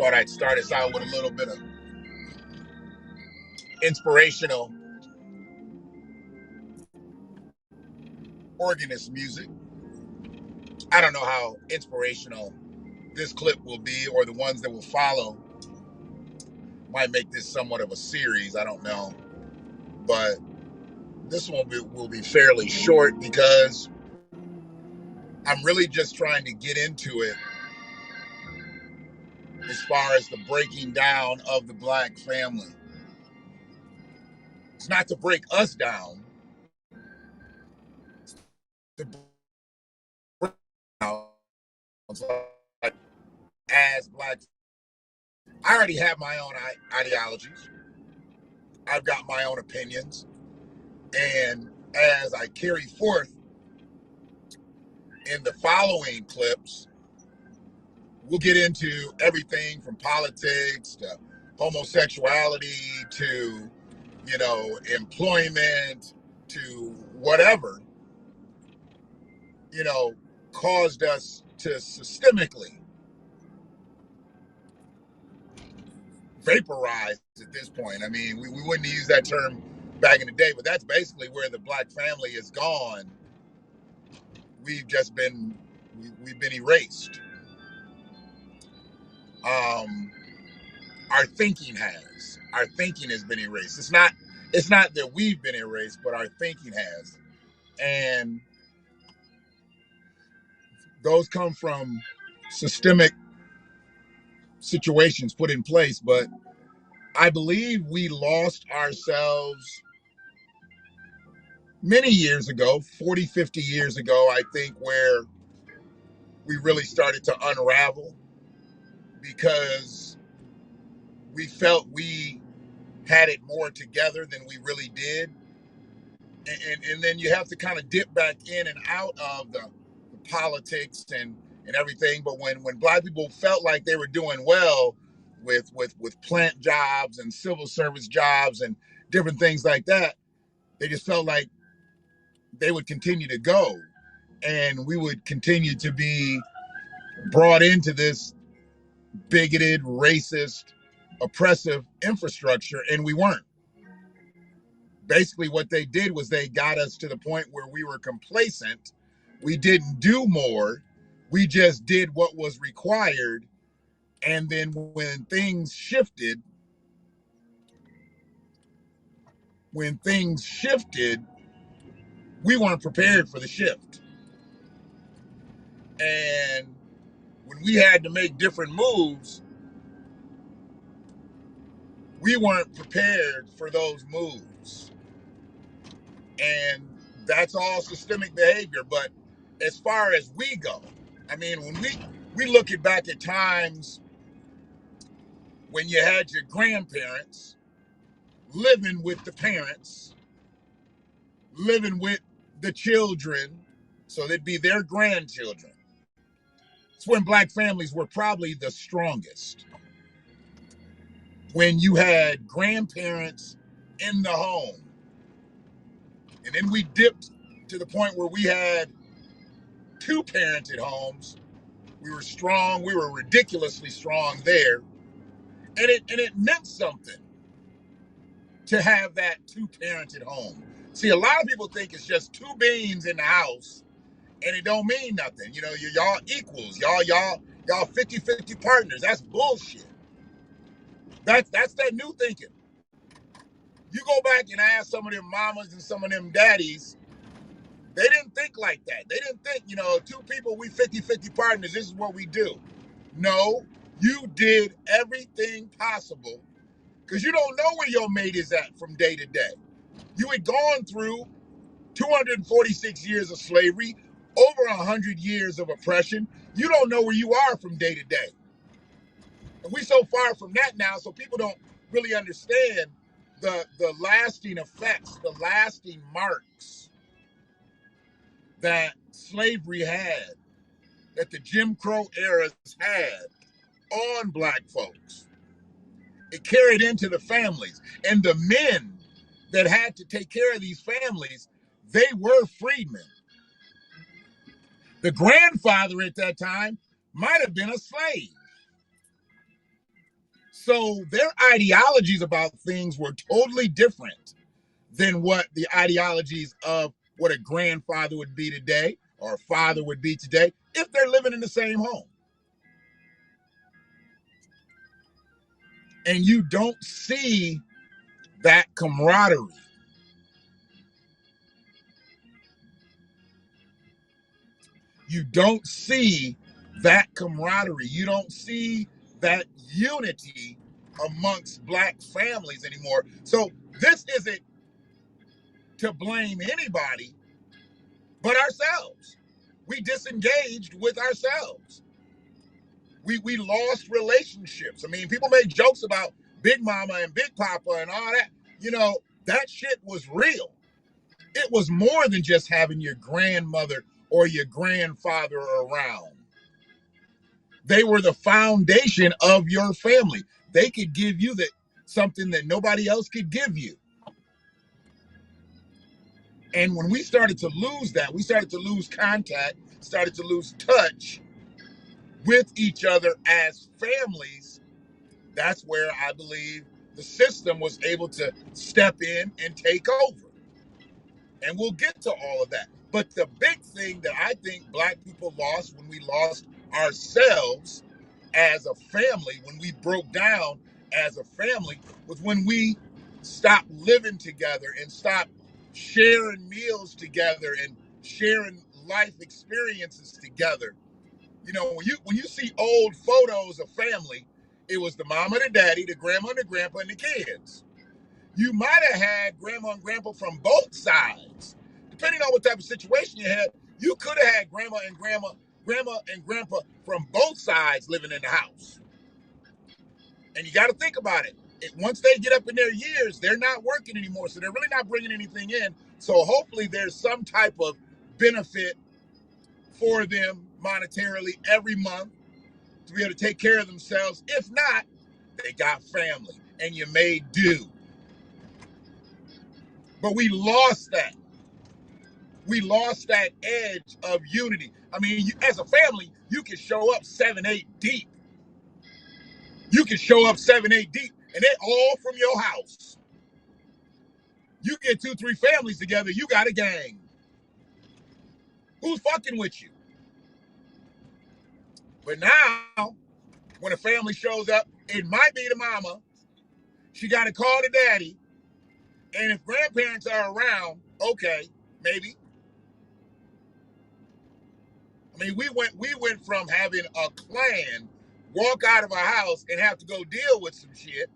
thought I'd start us out with a little bit of inspirational organist music. I don't know how inspirational this clip will be, or the ones that will follow. Might make this somewhat of a series. I don't know, but this one will be fairly short because I'm really just trying to get into it as far as the breaking down of the Black family. It's not to break us down. To break down like, as Black. I already have my own ideologies. I've got my own opinions. And as I carry forth in the following clips, we'll get into everything from politics to homosexuality to, employment to whatever, caused us to systemically vaporize at this point. I mean, we wouldn't use that term back in the day, but that's basically where the Black family is gone. We've just been, we've been erased. Our thinking has been erased. It's not that we've been erased, but our thinking has. And those come from systemic situations put in place. But I believe we lost ourselves many years ago, 40, 50 years ago, I think, where we really started to unravel because we felt we had it more together than we really did. And then you have to kind of dip back in and out of the politics and everything. But when Black people felt like they were doing well with plant jobs and civil service jobs and different things like that, they just felt like they would continue to go. And we would continue to be brought into this bigoted, racist, oppressive infrastructure, and we weren't. Basically, what they did was they got us to the point where we were complacent. We didn't do more. We just did what was required. And then when things shifted, we weren't prepared for the shift. And when we had to make different moves, we weren't prepared for those moves. And that's all systemic behavior. But as far as we go, I mean, when we look back at times when you had your grandparents living with the parents, living with the children, so they'd be their grandchildren. It's when Black families were probably the strongest. When you had grandparents in the home. And then we dipped to the point where we had two parented homes. We were strong. We were ridiculously strong there. And it meant something to have that two parented home. See, a lot of people think it's just two beings in the house and it don't mean nothing. Y'all equals. Y'all 50-50 partners. That's bullshit. That's that new thinking. You go back and ask some of them mamas and some of them daddies, they didn't think like that. They didn't think, two people, we 50-50 partners, this is what we do. No, you did everything possible because you don't know where your mate is at from day to day. You had gone through 246 years of slavery, over 100 years of oppression. You don't know where you are from day to day. And we so far from that now, so people don't really understand the lasting effects, the lasting marks that slavery had, that the Jim Crow eras had on Black folks. It carried into the families. And the men that had to take care of these families, they were freedmen. The grandfather at that time might have been a slave. So their ideologies about things were totally different than what the ideologies of what a grandfather would be today or a father would be today if they're living in the same home. And you don't see that camaraderie. You don't see that camaraderie. You don't see that unity amongst black families anymore. So this isn't to blame anybody but ourselves. We disengaged with ourselves. We lost relationships. I mean, people make jokes about Big Mama and Big Papa and all that. You know, that shit was real. It was more than just having your grandmother or your grandfather around. They were the foundation of your family. They could give you something that nobody else could give you. And when we started to lose that, we started to lose contact, started to lose touch with each other as families. That's where I believe the system was able to step in and take over. And we'll get to all of that. But the big thing that I think black people lost when we lost ourselves as a family, when we broke down as a family, was when we stopped living together and stopped sharing meals together and sharing life experiences together. You know, when you see old photos of family, it was the mama, the daddy, the grandma, and the grandpa, and the kids. You might have had grandma and grandpa from both sides. Depending on what type of situation you had, you could have had grandma and grandpa from both sides living in the house. And you got to think about it. Once they get up in their years, they're not working anymore, so they're really not bringing anything in. So hopefully there's some type of benefit for them monetarily every month to be able to take care of themselves. If not, they got family, and you made do. But we lost that. We lost that edge of unity. I mean, as a family, you can show up 7, 8 deep. You can show up 7, 8 deep, and they're all from your house. You get 2, 3 families together, you got a gang. Who's fucking with you? But now, when a family shows up, it might be the mama. She got to call the daddy. And if grandparents are around, okay, maybe. I mean, we went from having a clan walk out of a house and have to go deal with some shit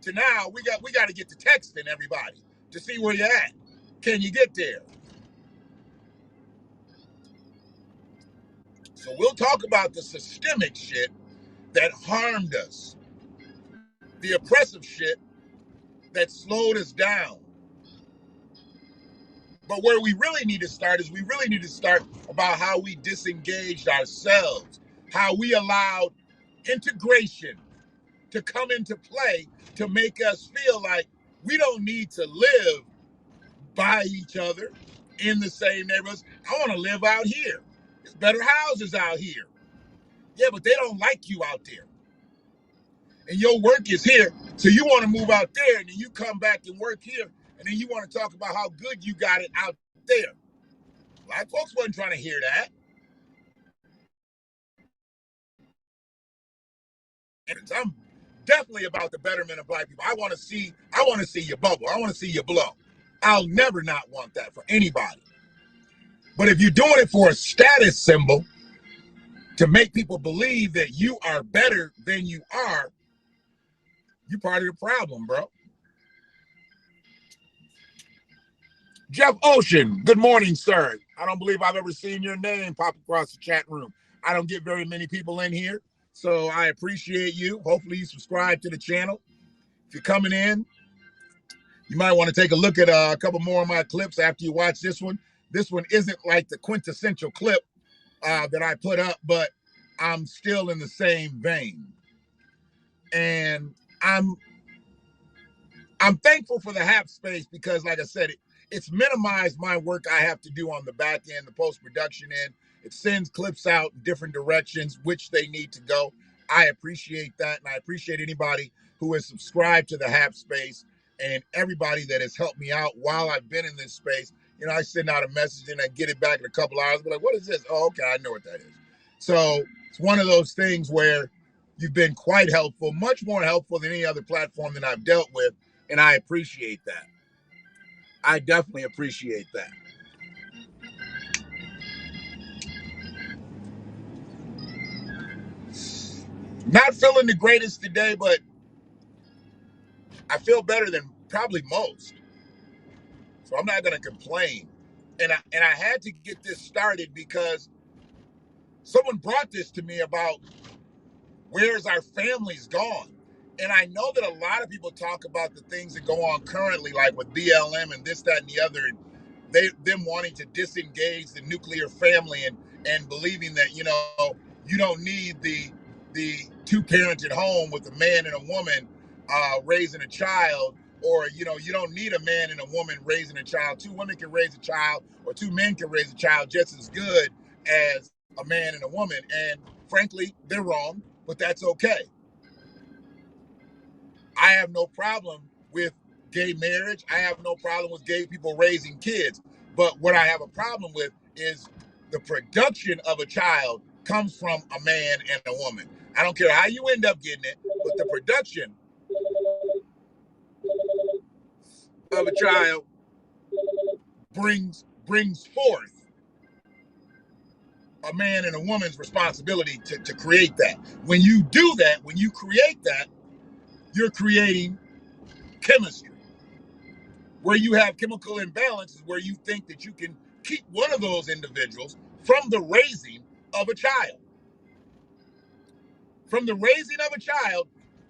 to now we got to get to texting everybody to see where you're at. Can you get there? So we'll talk about the systemic shit that harmed us, the oppressive shit that slowed us down. But where we really need to start is we really need to start about how we disengaged ourselves, how we allowed integration to come into play to make us feel like we don't need to live by each other in the same neighborhoods. I want to live out here. There's better houses out here. Yeah, but they don't like you out there. And your work is here. So you want to move out there and then you come back and work here. And then you want to talk about how good you got it out there. Black folks wasn't trying to hear that. And I'm definitely about the betterment of black people. I want to see you bubble. I want to see you blow. I'll never not want that for anybody. But if you're doing it for a status symbol to make people believe that you are better than you are, you're part of the problem, bro. Jeff Ocean, good morning, sir. I don't believe I've ever seen your name pop across the chat room. I don't get very many people in here, so I appreciate you. Hopefully you subscribe to the channel. If you're coming in, you might want to take a look at a couple more of my clips after you watch this one. This one isn't like the quintessential clip that I put up, but I'm still in the same vein. And I'm thankful for the HAP space because, like I said, it's minimized my work I have to do on the back end, the post-production end. It sends clips out in different directions, which they need to go. I appreciate that, and I appreciate anybody who has subscribed to the Hap Space and everybody that has helped me out while I've been in this space. You know, I send out a message and I get it back in a couple hours. But like, what is this? Oh, okay, I know what that is. So it's one of those things where you've been quite helpful, much more helpful than any other platform that I've dealt with, and I appreciate that. I definitely appreciate that. Not feeling the greatest today, but I feel better than probably most. So I'm not going to complain. And I had to get this started because someone brought this to me about where's our families gone. And I know that a lot of people talk about the things that go on currently, like with BLM and this, that, and the other, and them wanting to disengage the nuclear family and believing that, you know, you don't need the two-parented home with a man and a woman raising a child, or, you know, you don't need a man and a woman raising a child. Two women can raise a child, or two men can raise a child just as good as a man and a woman. And frankly, they're wrong, but that's okay. I have no problem with gay marriage. I have no problem with gay people raising kids. But what I have a problem with is the production of a child comes from a man and a woman. I don't care how you end up getting it, but the production of a child brings forth a man and a woman's responsibility to create that. When you do that, when you create that, you're creating chemistry. Where you have chemical imbalance is where you think that you can keep one of those individuals from the raising of a child. From the raising of a child,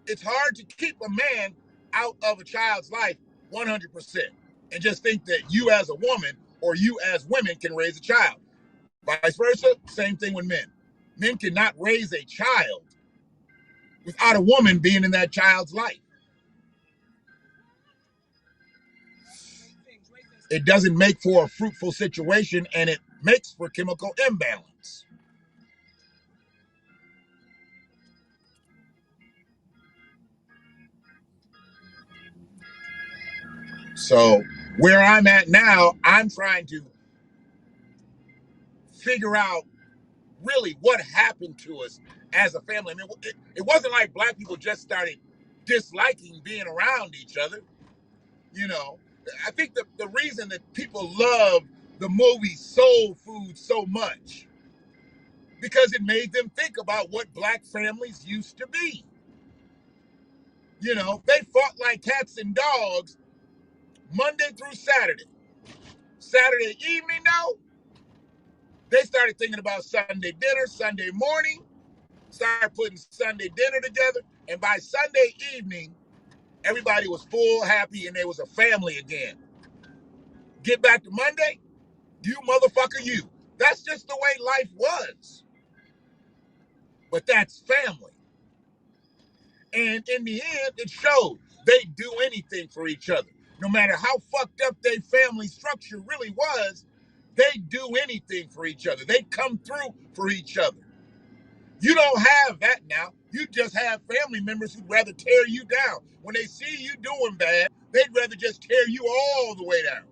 it's hard to keep a man out of a child's life 100% and just think that you as a woman or you as women can raise a child. Vice versa, same thing with men. Men cannot raise a child without a woman being in that child's life. It doesn't make for a fruitful situation, and it makes for chemical imbalance. So where I'm at now, I'm trying to figure out really what happened to us as a family. I mean, it wasn't like black people just started disliking being around each other. You know, I think the reason that people love the movie Soul Food so much, because it made them think about what black families used to be. You know, they fought like cats and dogs Monday through Saturday. Saturday evening, though, they started thinking about Sunday dinner, Sunday morning, started putting Sunday dinner together. And by Sunday evening, everybody was full, happy, and there was a family again. Get back to Monday, you motherfucker, you. That's just the way life was. But that's family. And in the end, it showed they do anything for each other. No matter how fucked up their family structure really was, they do anything for each other. They come through for each other. You don't have that now. You just have family members who'd rather tear you down. When they see you doing bad, they'd rather just tear you all the way down.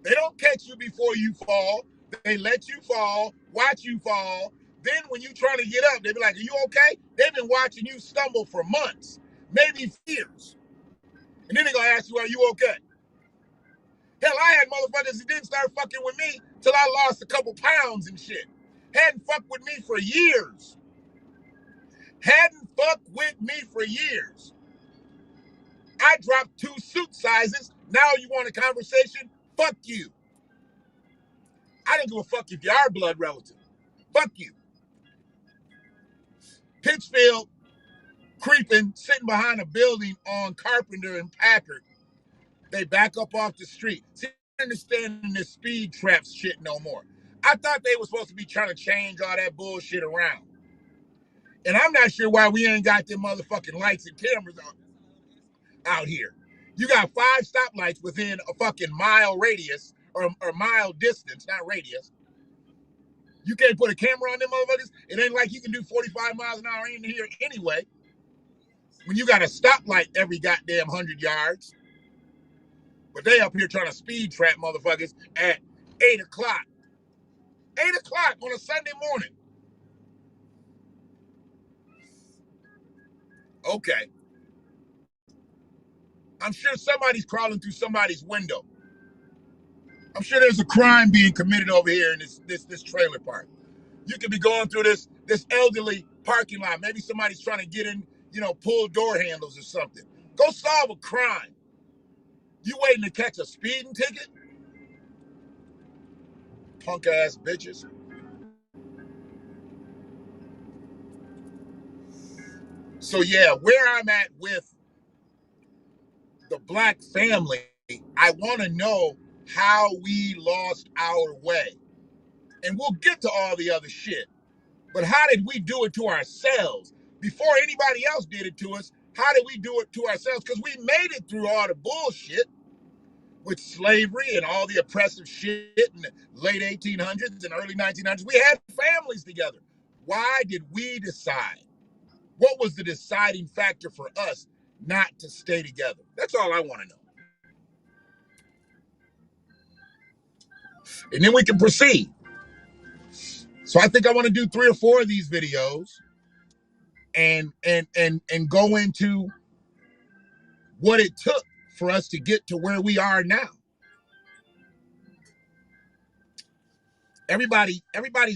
They don't catch you before you fall. They let you fall, watch you fall. Then when you trying to get up, they be like, are you okay? They've been watching you stumble for months, maybe years. And then they're going to ask you, are you okay? Hell, I had motherfuckers that didn't start fucking with me till I lost a couple pounds and shit. Hadn't fucked with me for years. Hadn't fucked with me for years. I dropped 2 suit sizes. Now you want a conversation? Fuck you. I don't give a fuck if you are blood relative. Fuck you. Pittsfield, creeping, sitting behind a building on Carpenter and Packard. They back up off the street. See, I understand this speed traps shit no more. I thought they were supposed to be trying to change all that bullshit around. And I'm not sure why we ain't got them motherfucking lights and cameras out here. You got 5 stoplights within a fucking mile radius or mile distance, not radius. You can't put a camera on them motherfuckers. It ain't like you can do 45 miles an hour in here anyway. When you got a stoplight every goddamn 100 yards. But they up here trying to speed trap motherfuckers at 8 o'clock. 8 o'clock on a Sunday morning. Okay. I'm sure somebody's crawling through somebody's window. I'm sure there's a crime being committed over here in this trailer park. You could be going through this elderly parking lot. Maybe somebody's trying to get in, pull door handles or something. Go solve a crime. You waiting to catch a speeding ticket? Punk ass bitches. So yeah, where I'm at with the black family, I want to know how we lost our way. And we'll get to all the other shit. But how did we do it to ourselves? Before anybody else did it to us, how did we do it to ourselves? Because we made it through all the bullshit with slavery and all the oppressive shit in the late 1800s and early 1900s. We had families together. Why did we decide? What was the deciding factor for us not to stay together? That's all I want to know. And then we can proceed. So I think I want to do 3 or 4 of these videos and go into what it took for us to get to where we are now. Everybody's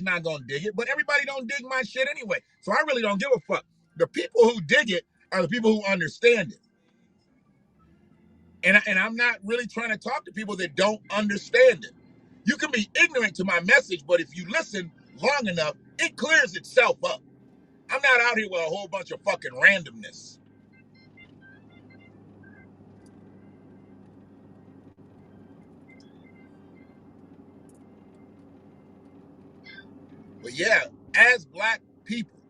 not gonna dig it, but everybody don't dig my shit anyway. So I really don't give a fuck. The people who dig it are the people who understand it. And I'm not really trying to talk to people that don't understand it. You can be ignorant to my message, but if you listen long enough, it clears itself up. I'm not out here with a whole bunch of fucking randomness. But yeah, as black people,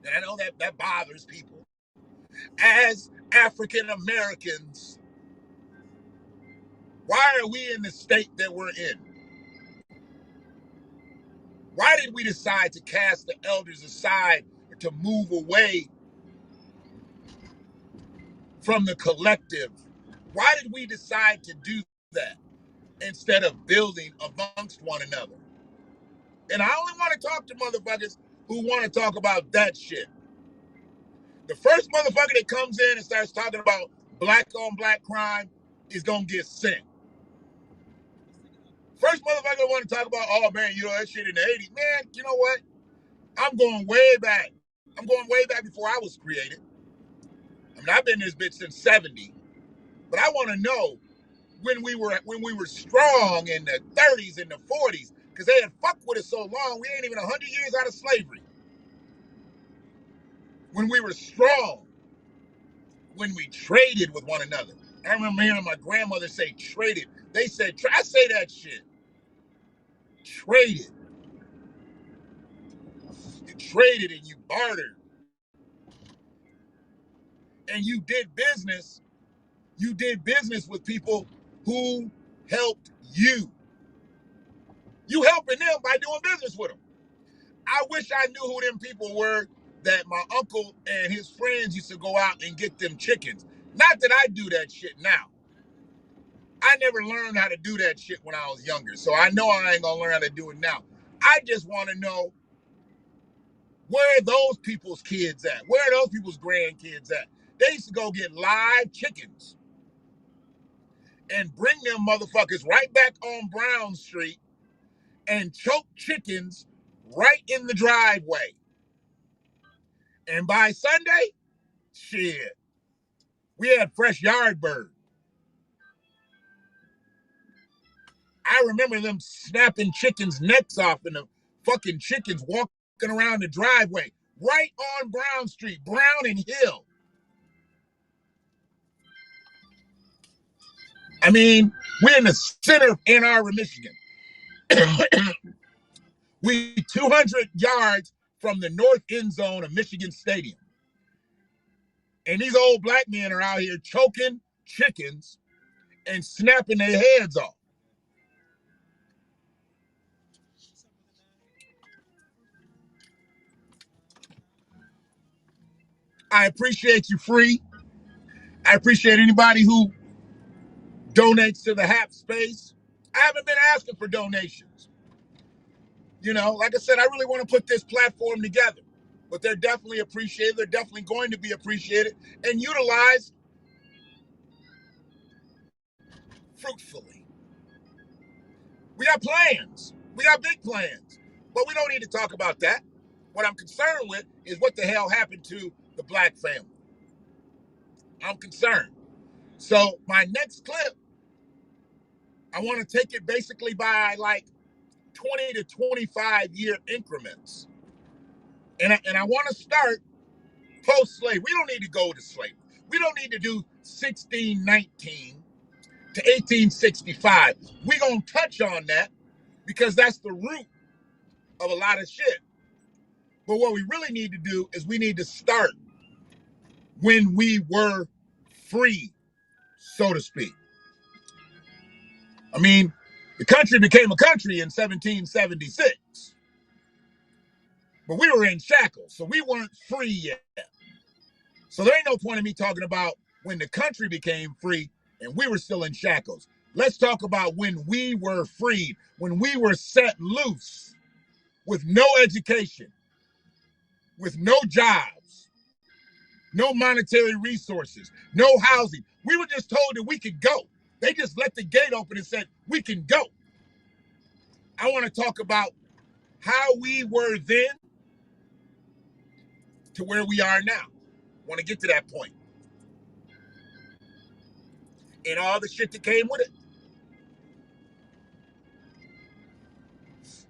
and I know that bothers people, as African Americans, why are we in the state that we're in? Why did we decide to cast the elders aside, to move away from the collective? Why did we decide to do that instead of building amongst one another? And I only want to talk to motherfuckers who want to talk about that shit. The first motherfucker that comes in and starts talking about black on black crime is going to get sent. First motherfucker want to talk about, oh man, that shit in the 80s. Man, you know what? I'm going way back. I'm going way back before I was created. I mean, I've been in this bitch since 70. But I want to know when we were strong in the 30s and the 40s, because they had fucked with us so long, we ain't even 100 years out of slavery. When we were strong, when we traded with one another. I remember hearing my grandmother say traded. They said, I say that shit. Traded. You traded and you bartered. And you did business. You did business with people who helped you. You helping them by doing business with them. I wish I knew who them people were that my uncle and his friends used to go out and get them chickens. Not that I do that shit now. I never learned how to do that shit when I was younger, so I know I ain't gonna learn how to do it now. I just want to know, where are those people's kids at? Where are those people's grandkids at? They used to go get live chickens and bring them motherfuckers right back on Brown Street and choke chickens right in the driveway. And by Sunday, shit, we had fresh yard bird. I remember them snapping chickens' necks off and the fucking chickens walking around the driveway right on Brown Street, Brown and Hill. I mean, we're in the center of Ann Arbor, Michigan. We 200 yards from the north end zone of Michigan Stadium. And these old black men are out here choking chickens and snapping their heads off. I appreciate you, Free. I appreciate anybody who donates to the HAP space. I haven't been asking for donations. You know, like I said, I really want to put this platform together. But they're definitely appreciated. They're definitely going to be appreciated and utilized fruitfully. We got plans. We got big plans. But we don't need to talk about that. What I'm concerned with is what the hell happened to the black family. I'm concerned. So my next clip, I want to take it basically by like 20 to 25 year increments. And I want to start post-slavery. We don't need to go to slavery. We don't need to do 1619 to 1865. We're going to touch on that because that's the root of a lot of shit. But what we really need to do is we need to start when we were free, so to speak. I mean, the country became a country in 1776, but we were in shackles, so we weren't free yet. So there ain't no point in me talking about when the country became free and we were still in shackles. Let's talk about when we were freed, when we were set loose with no education, with no jobs, no monetary resources, no housing. We were just told that we could go. They just let the gate open and said, we can go. I want to talk about how we were then to where we are now. I want to get to that point. And all the shit that came with it.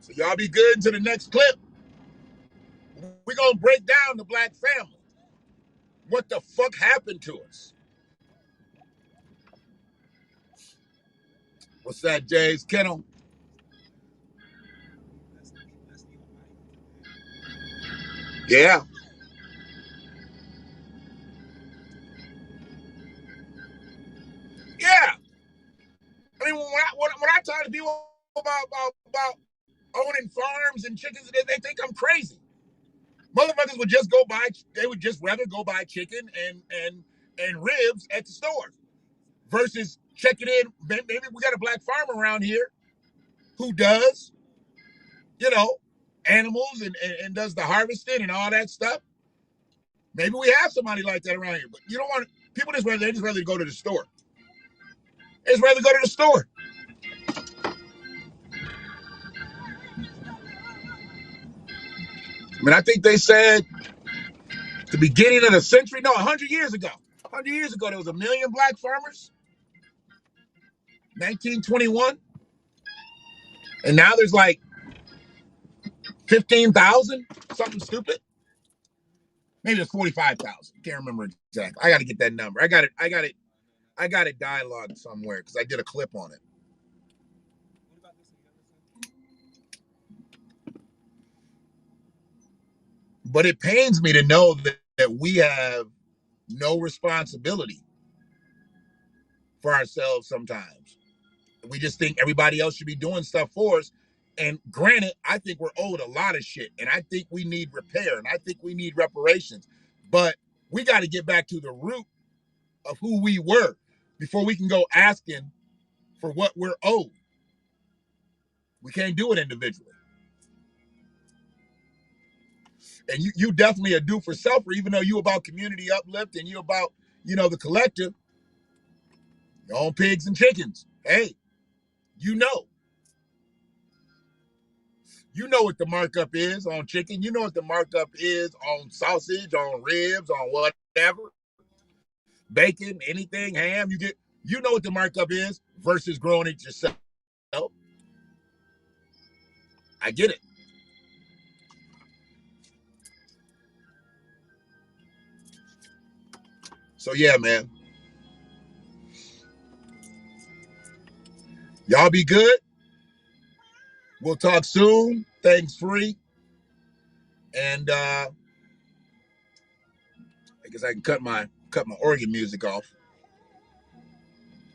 So y'all be good until the next clip. We're going to break down the black family. What the fuck happened to us? What's that, Jay's Kennel? Yeah. Yeah. I mean, when I talk to people about owning farms and chickens, they think I'm crazy. Motherfuckers would just go buy, they would just rather go buy chicken and ribs at the store versus checking in. Maybe we got a black farmer around here who does, you know, animals and does the harvesting and all that stuff. Maybe we have somebody like that around here, but you don't want people they just rather go to the store. They just rather go to the store. I mean, I think they said the beginning of the century, no, 100 years ago. 100 years ago, there was 1 million black farmers. 1921. And now there's like 15,000, something stupid. Maybe it's 45,000. Can't remember exactly. I got to get that number. I got it dialogued somewhere because I did a clip on it. But it pains me to know that we have no responsibility for ourselves sometimes. We just think everybody else should be doing stuff for us. And granted, I think we're owed a lot of shit. And I think we need repair. And I think we need reparations. But we got to get back to the root of who we were before we can go asking for what we're owed. We can't do it individually. And you definitely are due for self, even though you about community uplift and you about, the collective, your own pigs and chickens. Hey, you know. You know what the markup is on chicken. You know what the markup is on sausage, on ribs, on whatever. Bacon, anything, ham, you know what the markup is versus growing it yourself. I get it. So yeah, man. Y'all be good. We'll talk soon. Thanks, Free. And I guess I can cut my organ music off.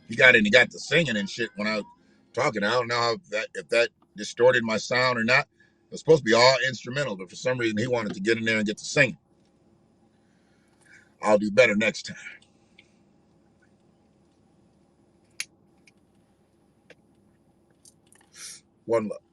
He got the singing and shit when I was talking. I don't know if that distorted my sound or not. It was supposed to be all instrumental, but for some reason he wanted to get in there and get to singing. I'll do better next time. One love.